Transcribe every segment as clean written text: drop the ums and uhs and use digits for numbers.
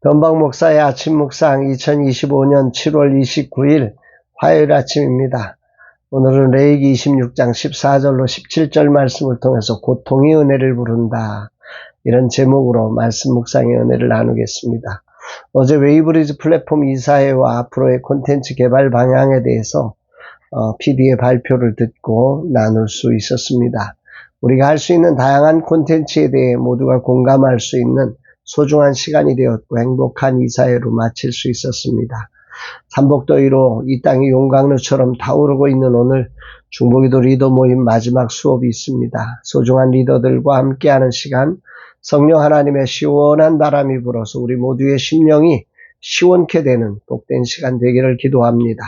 변방 목사의 아침 묵상 2025년 7월 29일 화요일 아침입니다. 오늘은 레위기 26장 14절로 17절 말씀을 통해서 고통이 은혜를 부른다. 이런 제목으로 말씀 묵상의 은혜를 나누겠습니다. 어제 웨이브리지 플랫폼 이사회와 앞으로의 콘텐츠 개발 방향에 대해서 PD의 발표를 듣고 나눌 수 있었습니다. 우리가 할 수 있는 다양한 콘텐츠에 대해 모두가 공감할 수 있는 소중한 시간이 되었고 행복한 이사회로 마칠 수 있었습니다. 삼복더위로 이 땅이 용광로처럼 타오르고 있는 오늘 중보기도 리더 모임 마지막 수업이 있습니다. 소중한 리더들과 함께하는 시간, 성령 하나님의 시원한 바람이 불어서 우리 모두의 심령이 시원케 되는 복된 시간 되기를 기도합니다.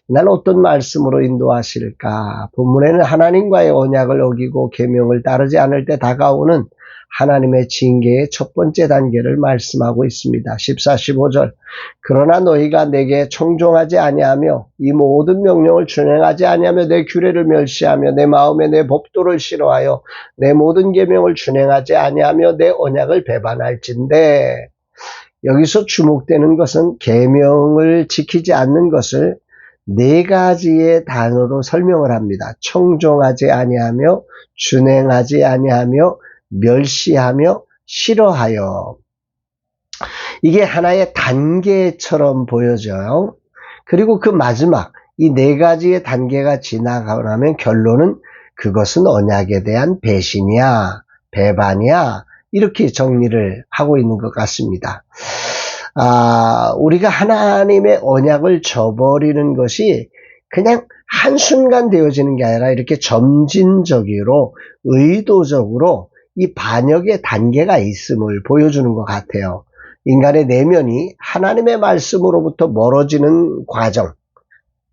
이날 어떤 말씀으로 인도하실까? 본문에는 하나님과의 언약을 어기고 계명을 따르지 않을 때 다가오는 하나님의 징계의 첫 번째 단계를 말씀하고 있습니다. 14, 15절 그러나 너희가 내게 청종하지 아니하며 이 모든 명령을 준행하지 아니하며 내 규례를 멸시하며 내 마음에 내 법도를 싫어하여 내 모든 계명을 준행하지 아니하며 내 언약을 배반할진대. 여기서 주목되는 것은 계명을 지키지 않는 것을 네 가지의 단어로 설명을 합니다. 청종하지 아니하며 준행하지 아니하며 멸시하며 싫어하여. 이게 하나의 단계처럼 보여져요. 그리고 그 마지막 이 네 가지의 단계가 지나가고 나면 결론은 그것은 언약에 대한 배신이야, 배반이야, 이렇게 정리를 하고 있는 것 같습니다. 우리가 하나님의 언약을 저버리는 것이 그냥 한순간 되어지는 게 아니라 이렇게 점진적으로 의도적으로 이 반역의 단계가 있음을 보여주는 것 같아요. 인간의 내면이 하나님의 말씀으로부터 멀어지는 과정.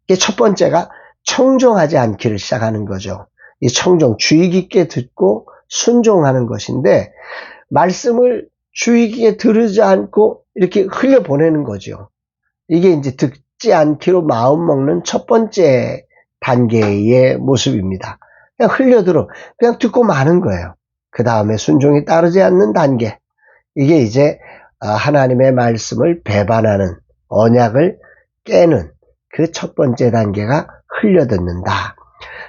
이게 첫 번째가 청종하지 않기를 시작하는 거죠. 이 청종, 주의 깊게 듣고 순종하는 것인데 말씀을 주의 깊게 들으지 않고 이렇게 흘려보내는 거죠. 이게 이제 듣지 않기로 마음먹는 첫 번째 단계의 모습입니다. 그냥 흘려들어, 그냥 듣고 마는 거예요. 그 다음에 순종이 따르지 않는 단계. 이게 이제 하나님의 말씀을 배반하는, 언약을 깨는 그 첫 번째 단계가 흘려듣는다.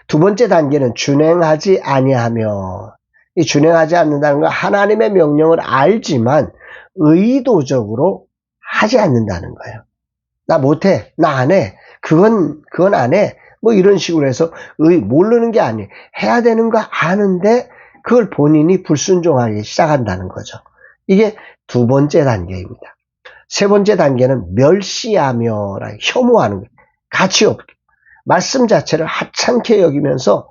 두 번째 단계는 준행하지 아니하며, 이 준행하지 않는다는 건 하나님의 명령을 알지만 의도적으로 하지 않는다는 거예요. 나 못해, 나 안 해, 그건 안 해, 뭐 이런 식으로 해서 모르는 게 아니에요. 해야 되는 거 아는데 그걸 본인이 불순종하기 시작한다는 거죠. 이게 두 번째 단계입니다. 세 번째 단계는 멸시하며, 혐오하는 거예요. 가치 없게. 말씀 자체를 하찮게 여기면서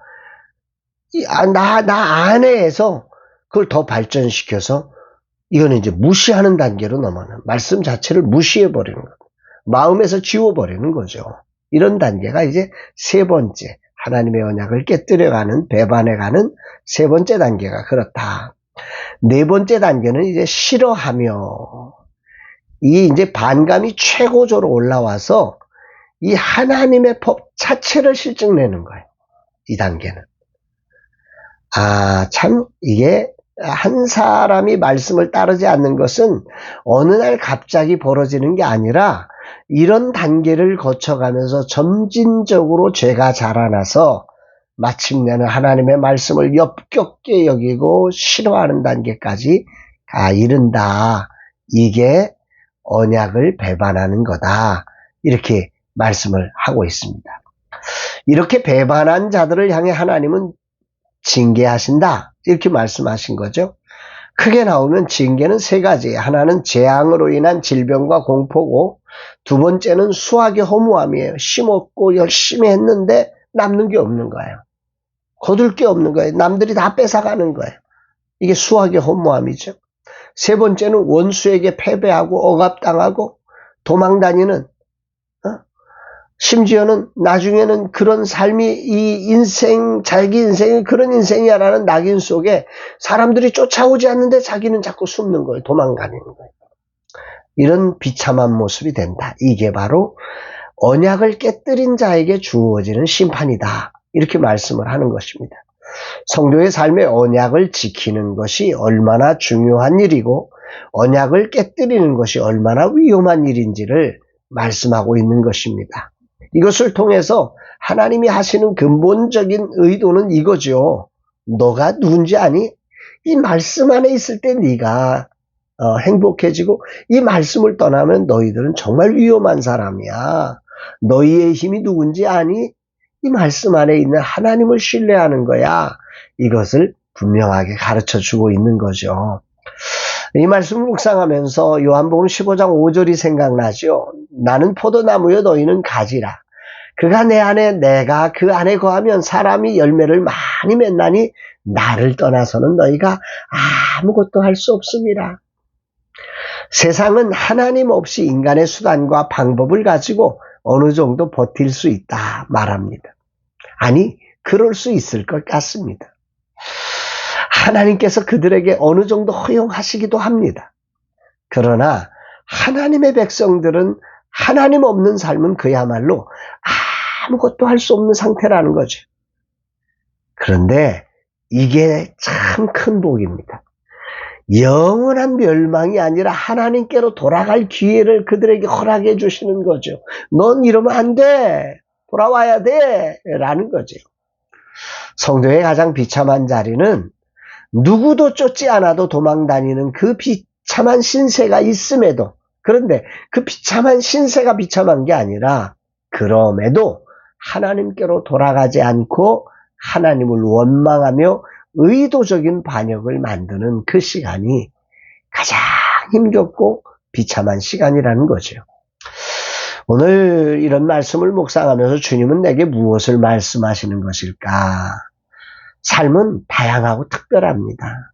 나 안 해 해서 그걸 더 발전시켜서 이거는 이제 무시하는 단계로 넘어가는, 말씀 자체를 무시해버리는 거예요. 마음에서 지워버리는 거죠. 이런 단계가 이제 세 번째, 하나님의 언약을 깨뜨려가는, 배반해가는 세 번째 단계가 그렇다. 네 번째 단계는 이제 싫어하며, 이 이제 반감이 최고조로 올라와서 이 하나님의 법 자체를 실증내는 거예요. 이 단계는. 참 이게 한 사람이 말씀을 따르지 않는 것은 어느 날 갑자기 벌어지는 게 아니라 이런 단계를 거쳐가면서 점진적으로 죄가 자라나서 마침내는 하나님의 말씀을 역겹게 여기고 싫어하는 단계까지 이른다. 이게 언약을 배반하는 거다. 이렇게 말씀을 하고 있습니다. 이렇게 배반한 자들을 향해 하나님은 징계하신다. 이렇게 말씀하신 거죠. 크게 나오면 징계는 세 가지예요. 하나는 재앙으로 인한 질병과 공포고, 두 번째는 수확의 허무함이에요. 심었고 열심히 했는데 남는 게 없는 거예요. 거둘 게 없는 거예요. 남들이 다 뺏어가는 거예요. 이게 수확의 허무함이죠. 세 번째는 원수에게 패배하고 억압당하고 도망다니는, 심지어는 나중에는 그런 삶이 이 인생, 자기 인생이 그런 인생이야라는 낙인 속에 사람들이 쫓아오지 않는데 자기는 자꾸 숨는 거예요. 도망다니는 거예요. 이런 비참한 모습이 된다. 이게 바로 언약을 깨뜨린 자에게 주어지는 심판이다. 이렇게 말씀을 하는 것입니다. 성도의 삶의 언약을 지키는 것이 얼마나 중요한 일이고 언약을 깨뜨리는 것이 얼마나 위험한 일인지를 말씀하고 있는 것입니다. 이것을 통해서 하나님이 하시는 근본적인 의도는 이거죠. 너가 누군지 아니? 이 말씀 안에 있을 때 네가 행복해지고 이 말씀을 떠나면 너희들은 정말 위험한 사람이야. 너희의 힘이 누군지 아니? 이 말씀 안에 있는 하나님을 신뢰하는 거야. 이것을 분명하게 가르쳐 주고 있는 거죠. 이 말씀을 묵상하면서 요한복음 15장 5절이 생각나죠. 나는 포도나무여 너희는 가지라. 그가 내 안에 내가 그 안에 거하면 사람이 열매를 많이 맺나니 나를 떠나서는 너희가 아무것도 할 수 없습니다. 세상은 하나님 없이 인간의 수단과 방법을 가지고 어느 정도 버틸 수 있다 말합니다. 아니, 그럴 수 있을 것 같습니다. 하나님께서 그들에게 어느 정도 허용하시기도 합니다. 그러나 하나님의 백성들은 하나님 없는 삶은 그야말로 아무것도 할 수 없는 상태라는 거죠. 그런데 이게 참 큰 복입니다. 영원한 멸망이 아니라 하나님께로 돌아갈 기회를 그들에게 허락해 주시는 거죠. 넌 이러면 안 돼. 돌아와야 돼. 라는 거죠. 성도의 가장 비참한 자리는 누구도 쫓지 않아도 도망다니는 그 비참한 신세가 있음에도, 그런데 그 비참한 신세가 비참한 게 아니라 그럼에도 하나님께로 돌아가지 않고 하나님을 원망하며 의도적인 반역을 만드는 그 시간이 가장 힘겹고 비참한 시간이라는 거죠. 오늘 이런 말씀을 묵상하면서 주님은 내게 무엇을 말씀하시는 것일까? 삶은 다양하고 특별합니다.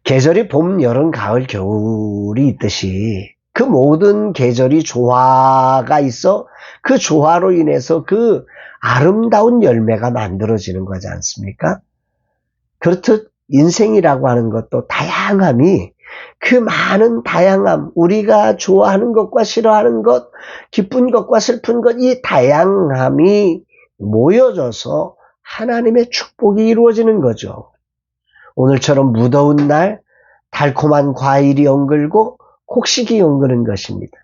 계절이 봄, 여름, 가을, 겨울이 있듯이 그 모든 계절이 조화가 있어 그 조화로 인해서 그 아름다운 열매가 만들어지는 거지 않습니까? 그렇듯 인생이라고 하는 것도 다양함이, 그 많은 다양함, 우리가 좋아하는 것과 싫어하는 것, 기쁜 것과 슬픈 것, 이 다양함이 모여져서 하나님의 축복이 이루어지는 거죠. 오늘처럼 무더운 날 달콤한 과일이 엉글고 곡식이 엉그는 것입니다.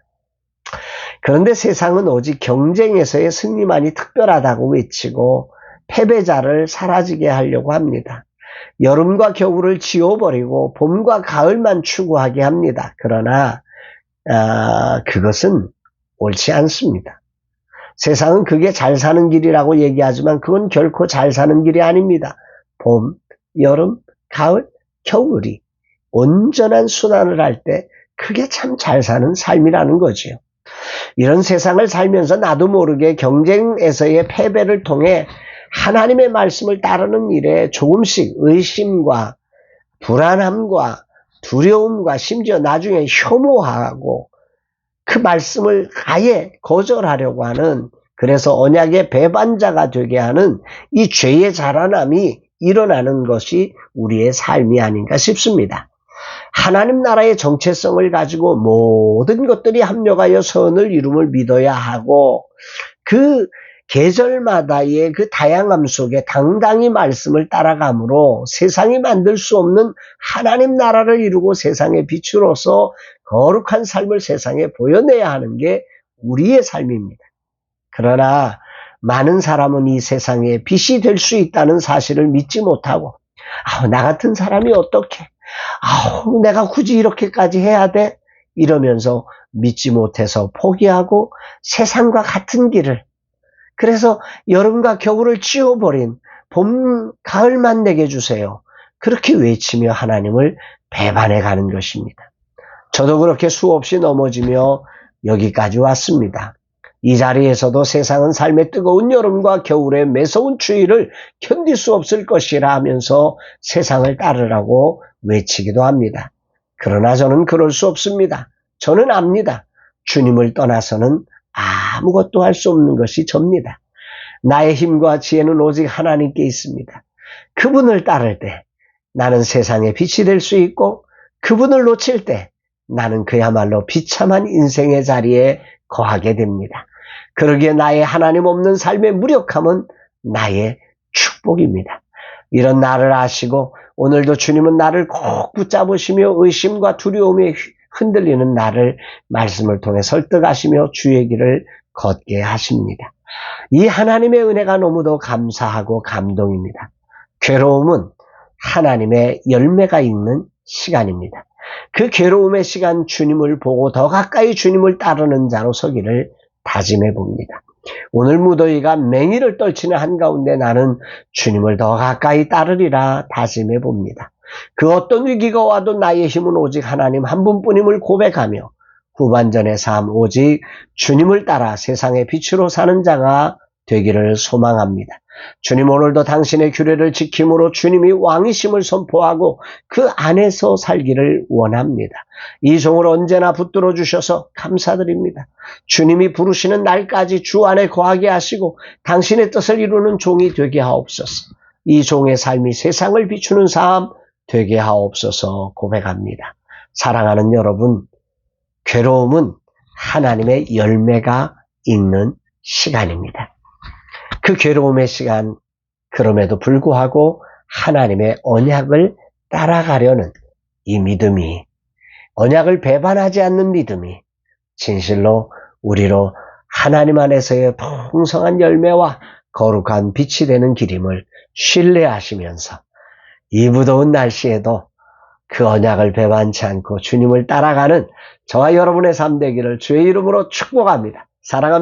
그런데 세상은 오직 경쟁에서의 승리만이 특별하다고 외치고 패배자를 사라지게 하려고 합니다. 여름과 겨울을 지워버리고 봄과 가을만 추구하게 합니다. 그러나 그것은 옳지 않습니다. 세상은 그게 잘 사는 길이라고 얘기하지만 그건 결코 잘 사는 길이 아닙니다. 봄, 여름, 가을, 겨울이 온전한 순환을 할 때 그게 참 잘 사는 삶이라는 거지요. 이런 세상을 살면서 나도 모르게 경쟁에서의 패배를 통해 하나님의 말씀을 따르는 일에 조금씩 의심과 불안함과 두려움과 심지어 나중에 혐오하고 그 말씀을 아예 거절하려고 하는, 그래서 언약의 배반자가 되게 하는 이 죄의 자라남이 일어나는 것이 우리의 삶이 아닌가 싶습니다. 하나님 나라의 정체성을 가지고 모든 것들이 합력하여 선을 이룸을 믿어야 하고 그 계절마다의 그 다양함 속에 당당히 말씀을 따라감으로 세상이 만들 수 없는 하나님 나라를 이루고 세상의 빛으로서 거룩한 삶을 세상에 보여내야 하는 게 우리의 삶입니다. 그러나 많은 사람은 이 세상에 빛이 될 수 있다는 사실을 믿지 못하고 나 같은 사람이 어떻게, 내가 굳이 이렇게까지 해야 돼? 이러면서 믿지 못해서 포기하고 세상과 같은 길을, 그래서 여름과 겨울을 지워버린 봄, 가을만 내게 주세요. 그렇게 외치며 하나님을 배반해 가는 것입니다. 저도 그렇게 수없이 넘어지며 여기까지 왔습니다. 이 자리에서도 세상은 삶의 뜨거운 여름과 겨울의 매서운 추위를 견딜 수 없을 것이라 하면서 세상을 따르라고 외치기도 합니다. 그러나 저는 그럴 수 없습니다. 저는 압니다. 주님을 떠나서는 아무것도 할 수 없는 것이 접니다. 나의 힘과 지혜는 오직 하나님께 있습니다. 그분을 따를 때 나는 세상의 빛이 될 수 있고 그분을 놓칠 때 나는 그야말로 비참한 인생의 자리에 거하게 됩니다. 그러기에 나의 하나님 없는 삶의 무력함은 나의 축복입니다. 이런 나를 아시고 오늘도 주님은 나를 꼭 붙잡으시며 의심과 두려움에 흔들리는 나를 말씀을 통해 설득하시며 주의 길을 걷게 하십니다. 이 하나님의 은혜가 너무도 감사하고 감동입니다. 괴로움은 하나님의 열매가 있는 시간입니다. 그 괴로움의 시간 주님을 보고 더 가까이 주님을 따르는 자로 서기를 다짐해 봅니다. 오늘 무더위가 맹위를 떨치는 한가운데 나는 주님을 더 가까이 따르리라 다짐해 봅니다. 그 어떤 위기가 와도 나의 힘은 오직 하나님 한 분뿐임을 고백하며 후반전의 삶 오직 주님을 따라 세상의 빛으로 사는 자가 되기를 소망합니다. 주님 오늘도 당신의 규례를 지킴으로 주님이 왕이심을 선포하고 그 안에서 살기를 원합니다. 이 종을 언제나 붙들어 주셔서 감사드립니다. 주님이 부르시는 날까지 주 안에 거하게 하시고 당신의 뜻을 이루는 종이 되게 하옵소서. 이 종의 삶이 세상을 비추는 삶 되게 하옵소서 고백합니다. 사랑하는 여러분, 괴로움은 하나님의 열매가 있는 시간입니다. 그 괴로움의 시간, 그럼에도 불구하고 하나님의 언약을 따라가려는 이 믿음이, 언약을 배반하지 않는 믿음이 진실로 우리로 하나님 안에서의 풍성한 열매와 거룩한 빛이 되는 길임을 신뢰하시면서 이 무더운 날씨에도 그 언약을 배반치 않고 주님을 따라가는 저와 여러분의 삶 되기를 주의 이름으로 축복합니다. 사랑합니다.